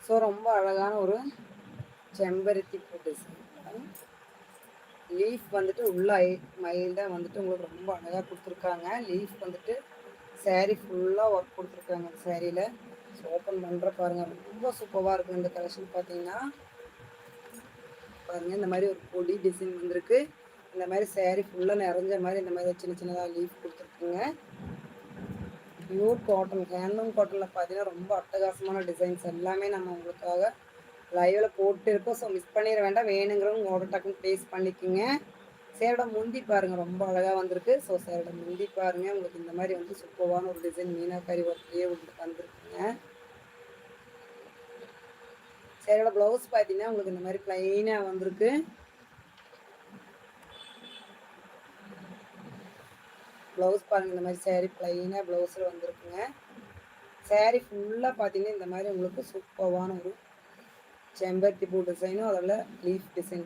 So ரொம்ப அழகான ஒரு செம்பருத்தி பூ டிசைன். லீஃப் வந்துட்டு உள்ள மைல்டாக வந்துட்டு உங்களுக்கு ரொம்ப அழகாக கொடுத்துருக்காங்க. லீஃப் வந்துட்டு சாரீ ஃபுல்லாக ஒர்க் கொடுத்துருக்காங்க சாரியில். ஸோ ஓப்பன் பண்ணுற பாருங்கள், ரொம்ப சூப்பராக இருக்கும் இந்த கலெக்ஷன். பார்த்தீங்கன்னா பாருங்கள், இந்த மாதிரி ஒரு பொடி டிசைன் வந்திருக்கு. இந்த மாதிரி சாரீ ஃபுல்லாக நிறைஞ்ச மாதிரி இந்த மாதிரி சின்ன சின்னதாக லீஃப் கொடுத்துருக்குங்க. பியூர் காட்டன், ஹேண்ட்லூம் காட்டனில் பார்த்தீங்கன்னா ரொம்ப அட்டகாசமான டிசைன்ஸ் எல்லாமே நம்ம உங்களுக்காக லைவில் போட்டு இருக்கோம். ஸோ மிஸ் பண்ணிட வேண்டாம். வேணுங்கிறவங்க உங்களோட டக்குன்னு ப்ளேஸ் பண்ணிக்கோங்க. சேரோட முந்தி பாருங்கள், ரொம்ப அழகாக வந்திருக்கு. ஸோ சேரோட முந்தி பாருங்கள், உங்களுக்கு இந்த மாதிரி வந்து சூப்பரான ஒரு டிசைன் மீனாக்காரி ஒர்க்லேயே வந்துருக்குங்க. சேரோட ப்ளவுஸ் பார்த்தீங்கன்னா உங்களுக்கு இந்த மாதிரி ப்ளைனாக வந்திருக்கு. ப்ளவுஸ் பாருங்கள், இந்த மாதிரி சேரீ ப்ளைனாக ப்ளவுஸில் வந்துருக்குங்க. சேரீ ஃபுல்லாக பார்த்தீங்கன்னா இந்த மாதிரி உங்களுக்கு சூப்பரான ஒரு செம்பருத்தி பூ டிசைனும் அதில் லீஃப் டிசைன்